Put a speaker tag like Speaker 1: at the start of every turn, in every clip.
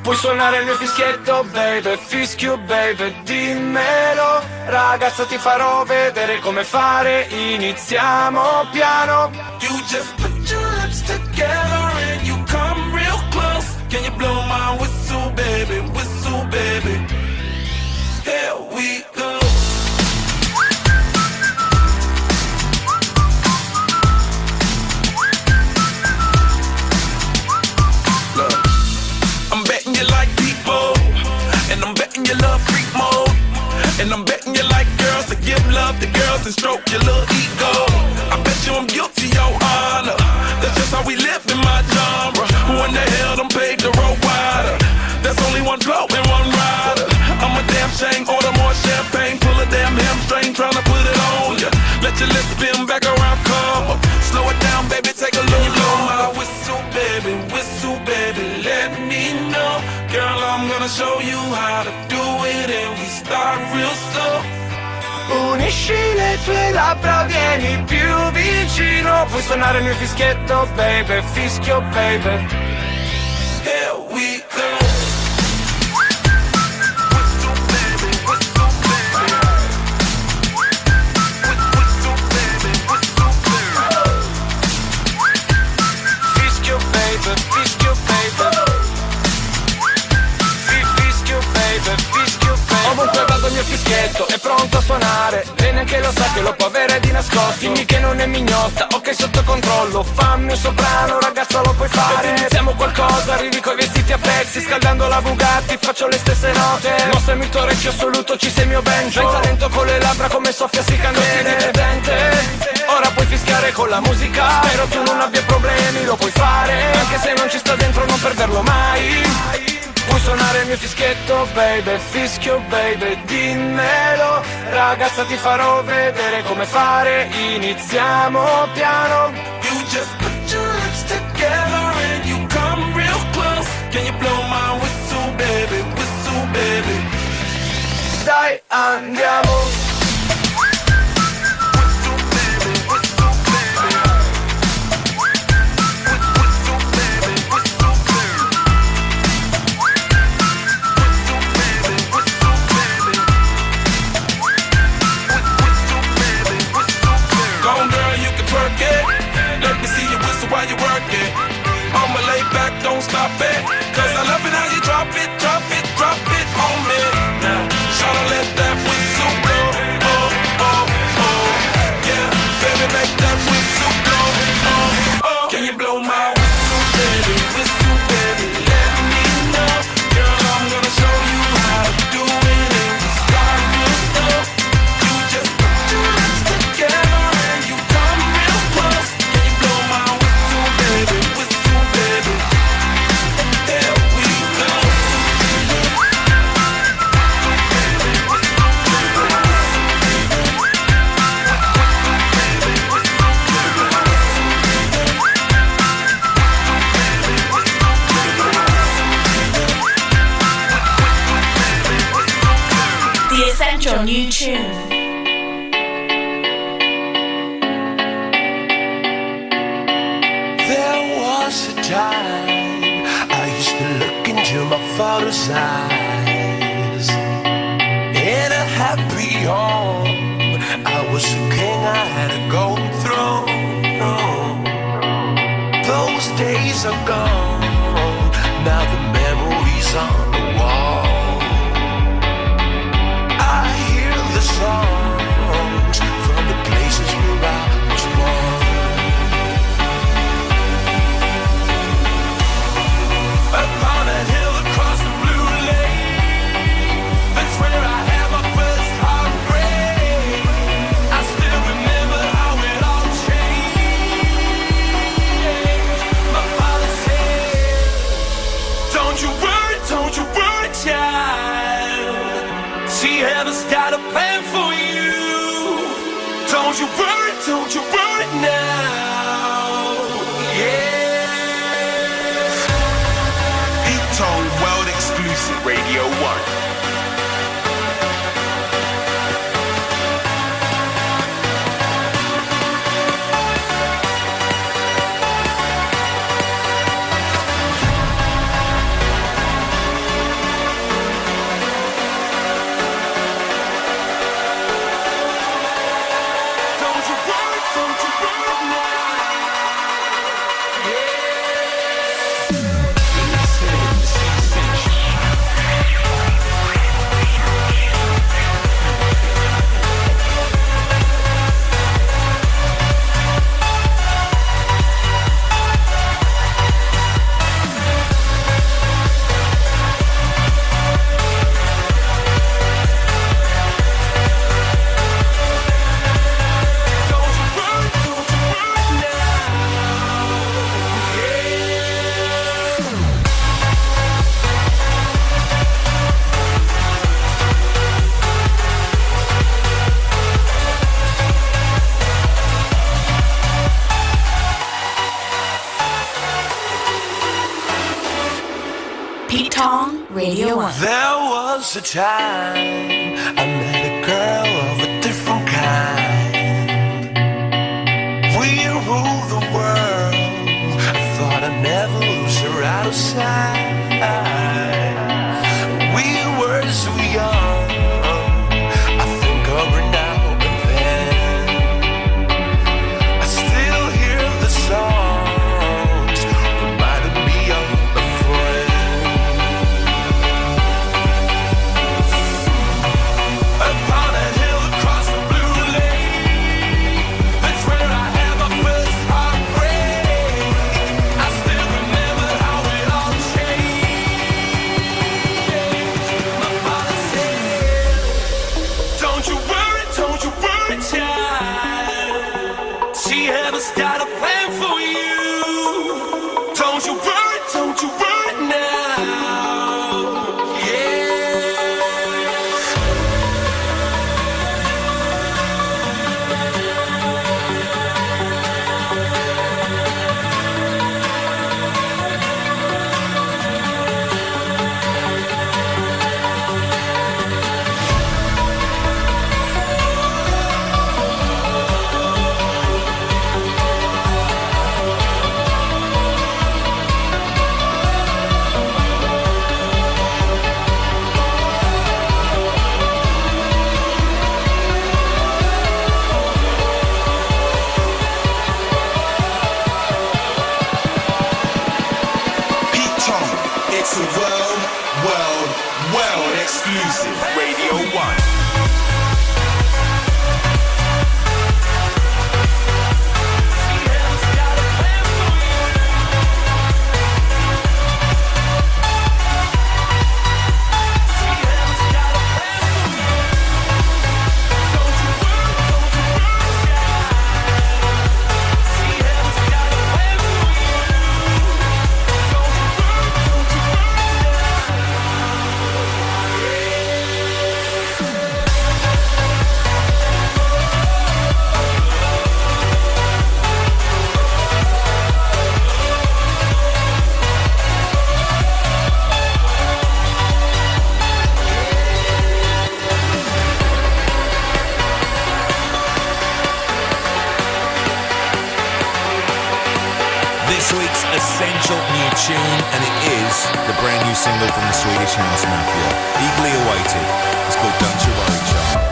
Speaker 1: Puoi suonare il mio fischietto, baby, fischio, baby, dimmelo. Ragazza, ti farò vedere come fare, iniziamo piano.
Speaker 2: You just put your lips together and you come real close. Can you blow my whistle, baby, here we go. Look, I'm betting you like people, and I'm betting you love freak mode, and I'm betting you like girls to give love to girls and stroke your little ego. I bet you I'm guilty, your honor. That's just how we live in my genre. Who in the hell done paved the road wider? There's only one blow and one rider. I'm a damn shame, order more champagne, pull a damn hamstring, tryna put it on ya. Let your lips spin back around, come up. Slow it down, baby, take a look. Blow my whistle, baby, let me know. Girl, I'm gonna show you how to do it, and we start real slow.
Speaker 1: Unisci le tue labbra, vieni più vicino. Puoi suonare il mio fischietto, baby, fischio, baby.
Speaker 2: Here we go.
Speaker 1: Ovunque vado il mio fischietto è pronto a suonare. Lei neanche lo sa che lo può avere di nascosto. Dimmi che non è mignotta, ok sotto controllo. Fammi un soprano, ragazza, lo puoi fare. Iniziamo qualcosa, arrivi coi vestiti a pezzi. Scaldando la Bugatti, faccio le stesse note. Mostrami il tuo orecchio assoluto, ci sei mio banjo. Hai talento con le labbra come Sofia si candele. Ora puoi fischiare con la musica. Spero tu non abbia problemi, lo puoi fare. Anche se non ci sta dentro, non perderlo mai. Puoi suonare il mio fischietto, baby, fischio, baby, dimmelo. Ragazza, ti farò vedere come fare, iniziamo piano.
Speaker 2: You just put your lips together and you come real close. Can you blow my whistle, baby,
Speaker 1: Dai, andiamo.
Speaker 2: While you work it, I'ma lay back, don't stop it. Cause I love it how you drop it on me. Now, tryna let that whistle blow. Oh, oh, oh. Yeah, baby, make that whistle blow. Oh, oh. Can you blow my whistle, baby, let me know. Girl, I'm gonna show you how to do it, and we start real slow. You just put your lips together and you come real close. Can you blow my whistle, baby, there we go.
Speaker 3: The Essential New Tune.
Speaker 4: There was a time I used to look into my father's eyes. In a happy home, I was a king, I had a golden throne. Those days are gone, now the memories on the wall. I hear the songs from the places where I was born. Upon a hill across the blue lake, that's where I had my first heartbreak. I still remember how it all changed. My father said, don't you worry, child. See, heaven's got a plan for you. Don't you worry now. Yeah.
Speaker 2: Tone World Exclusive Radio 1.
Speaker 3: Pete Tong, Radio 1.
Speaker 4: There was a time I met a girl of a different kind. We ruled the world. I thought I'd never lose her out of sight. We were so young. I think of her now and then. I still hear the songs reminding me of a friend. Upon a hill across the blue lake, that's where I had my first heartbreak. I still remember how it all changed. My father said, don't you worry, child. She has got a plan for you. Don't you worry now. Yeah.
Speaker 2: Pete Tong, it's a world exclusive. Radio 1.
Speaker 5: This week's essential new tune, and it is the brand new single from the Swedish House Mafia. Eagerly awaited. It's called Don't You Worry, Child.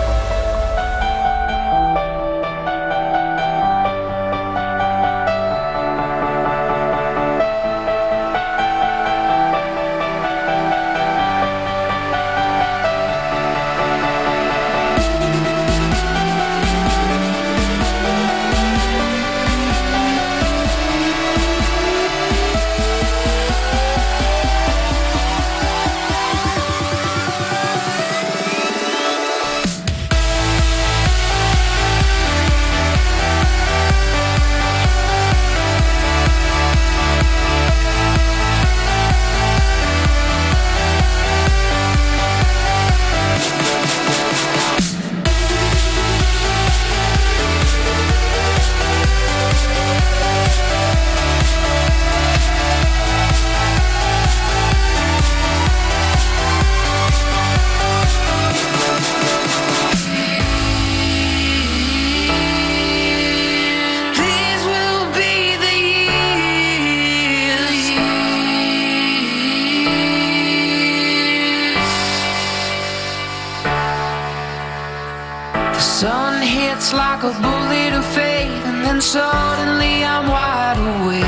Speaker 6: hits like a bullet of fate, and then suddenly I'm wide awake.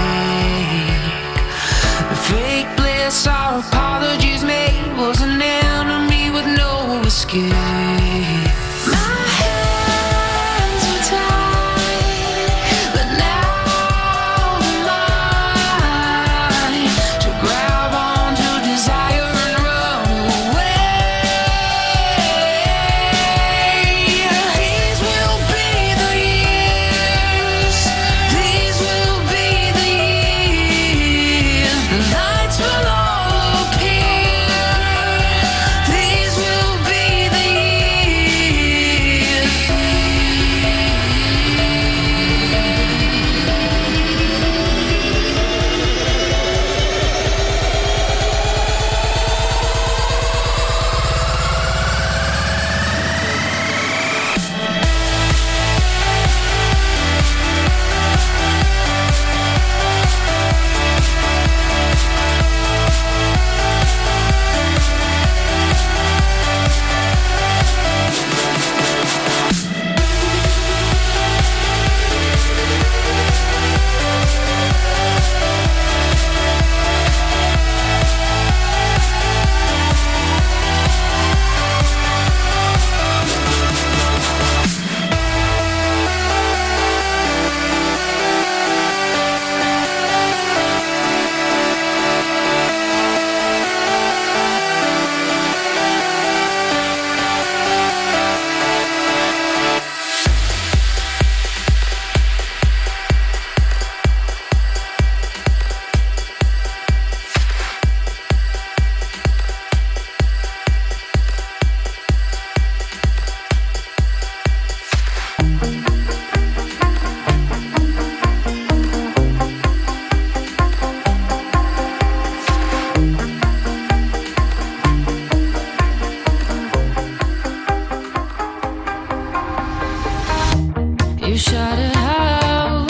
Speaker 6: The fake bliss our apologies made was an enemy with no escape. My hands are tied, but now they're mine to grab onto desire and run away. These will be the years, these will be the years, the lights will all appear. These will be the years. You shout it out,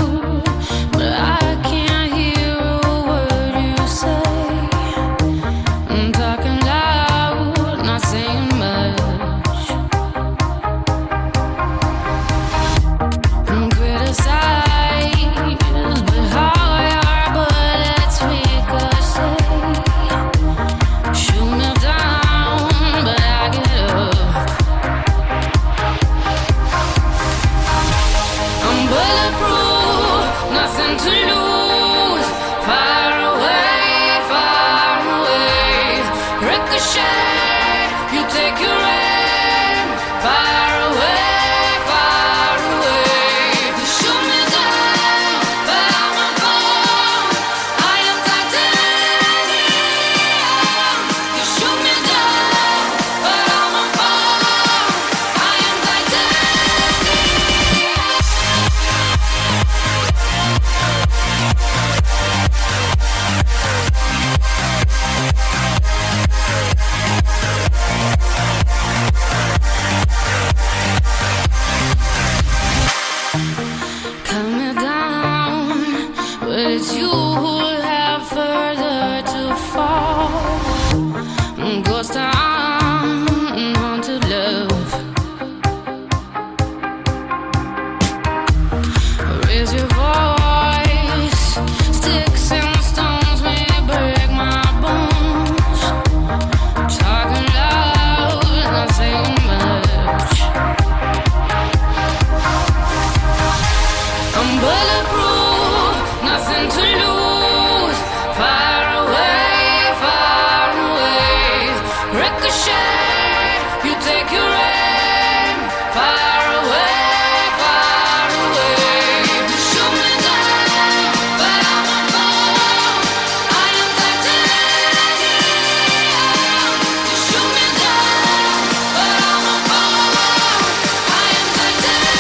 Speaker 6: but I can't hear a word you say. I'm talking loud, not saying much. I'm criticized, but how your bullets ricochet. Shoot me down, but I get up. I'm bulletproof, nothing to lose. Far away, ricochet. You take your aim. Far away, you shoot me down, but I won't fall. I am titanium. You shoot me down, but I won't fall. I am titanium. Cut me down, but it's you who have further to fall. Ghost town, haunted love. Raise your voice, sticks and stones may break my bones. Talking loud, not saying much. I'm bulletproof, nothing to lose. Far away, ricochet. You take your aim. Far away, you shoot me down, but I won't fall. I am titanium. You shoot me down, but I won't fall. I am titanium.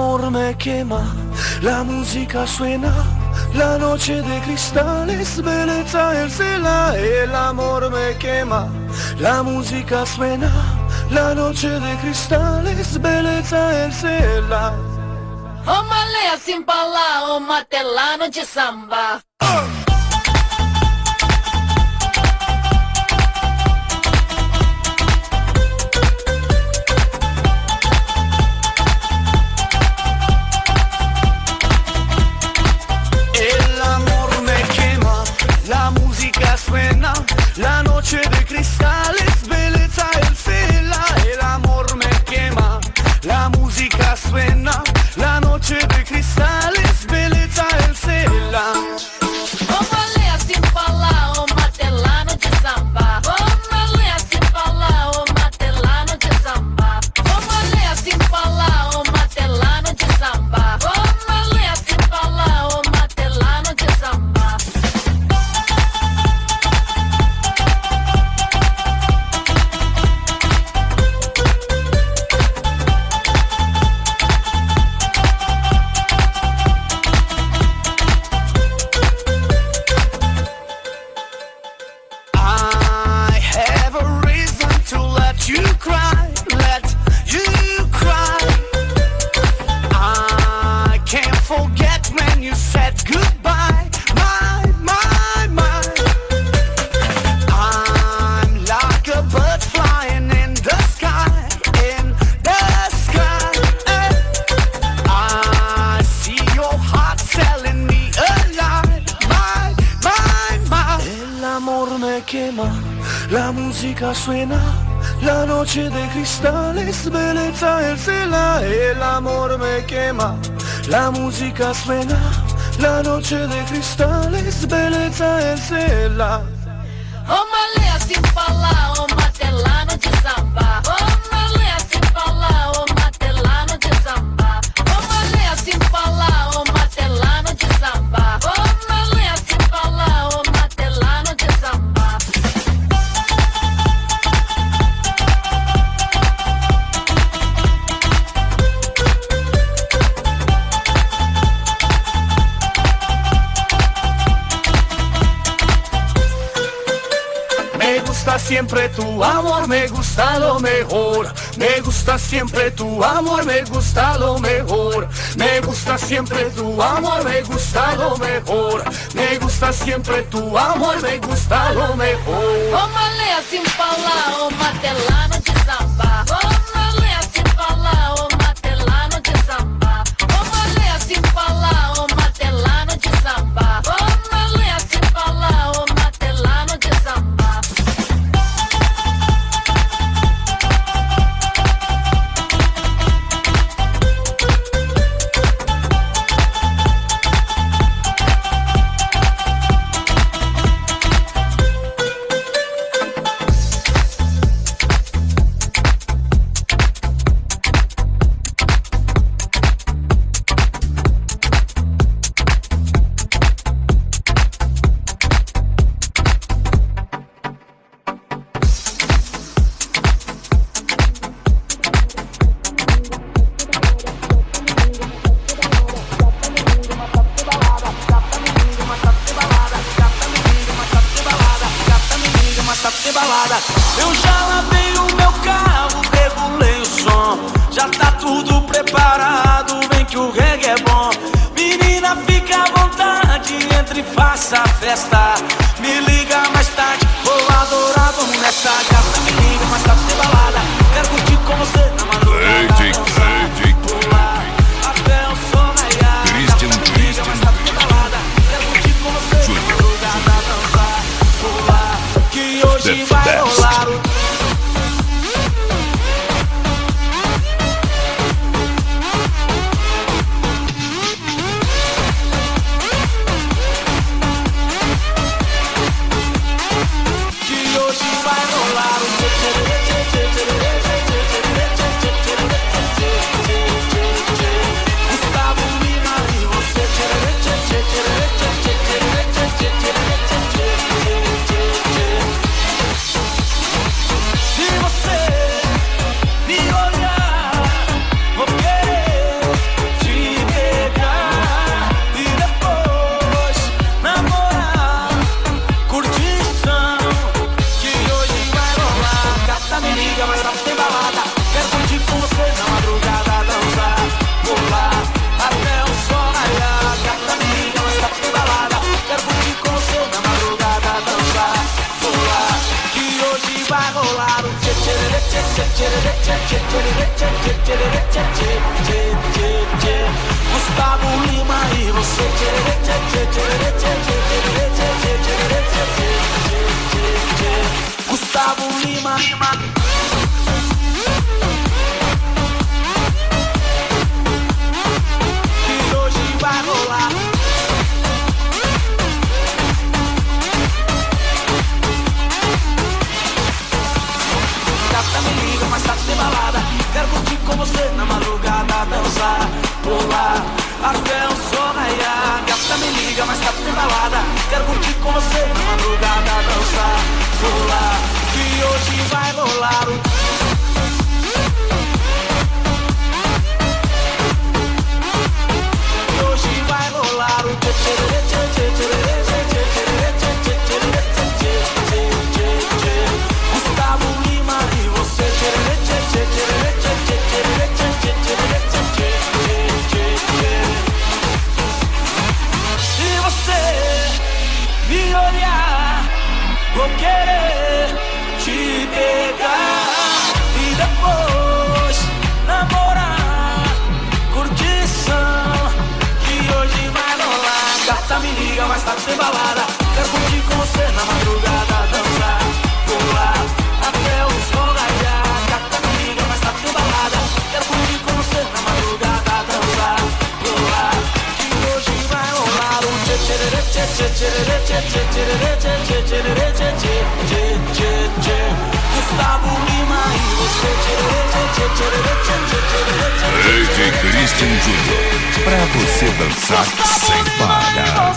Speaker 4: amor me quema, la música suena, la noche de cristales, belleza el cielo. El amor me quema, la música suena, la noche de cristales, belleza el cielo.
Speaker 7: Ô malé assim pra lá, ô matelano de samba.
Speaker 4: Suena la noche de cristales, belleza el cielo. El amor me quema, la música suena, la noche de cristales, belleza el cielo.
Speaker 7: Ô malé assim pra lá, ô matelano de samba. Ô malé assim pra lá, ô matelano de samba. Ô malé assim pra lá, ô matelano de samba. Ô malé assim pra lá, ô matelano de samba.
Speaker 4: La música suena, la noche de cristales, belleza el cielo. El amor me quema, la música suena, la noche de cristales, belleza el cielo.
Speaker 7: Ô malé assim pra lá, ô matelano de samba. Ô malé assim pra lá, ô matelano de samba. Ô malé assim pra lá, ô matelano de samba. Ô malé assim pra lá, ô matelano de samba.
Speaker 4: Me gusta siempre tu amor, me gusta lo mejor. Me gusta siempre tu amor, me gusta lo mejor. Me gusta siempre tu amor, me gusta lo mejor. Me gusta siempre tu amor, me gusta lo mejor.
Speaker 7: Ô malé assim pra lá, ô matelano de samba. Ô malé assim pra lá, ô matelano de samba. Ô malé assim pra lá, ô matelano de samba. Ô malé assim pra lá, ô matelano de samba.
Speaker 8: Eu já lavei o meu carro, regulei o som. Já tá tudo preparado, vem que o reggae é bom. Menina, fica à vontade, entre e faça a festa. Me liga mais tarde, vou adorar, vamos nessa. Gata, me liga mais tarde, tem balada. Quero curtir com você na madrugada. Pular até o sol raiar.
Speaker 5: Christian.
Speaker 8: Mais tarde, tem balada. Quero curtir com você na madrugada. Dançar, pular, que hoje vai rolar o... Gustavo Lima e você. Gustavo Lima. Que hoje vai rolar. Gata, me liga, mas tá de balada. Quero curtir com você na madrugada, dançar, pular até o sol raiar. Gata, me liga, mas tá de balada. Quero curtir com você na madrugada, dançar, pular. Que hoje vai rolar o... Que hoje vai rolar o... Gustavo Lima e você. Se você me olhar, vou querer te pegar e depois namorar. Curtição que hoje vai rolar. Gata, me liga, mas tá sem balada. Quero curtir com você na madrugada, dançar, pular até o sol raiar. Gata, me liga, mas tá sem balada. Quero curtir com você na madrugada, dançar, pular. Que hoje vai rolar o tchê tchê tchê tchê tchê tchê tchê tchê tchê. Gustavo Lima e você.
Speaker 9: DJ Christian Jr. Pra você dançar sem parar.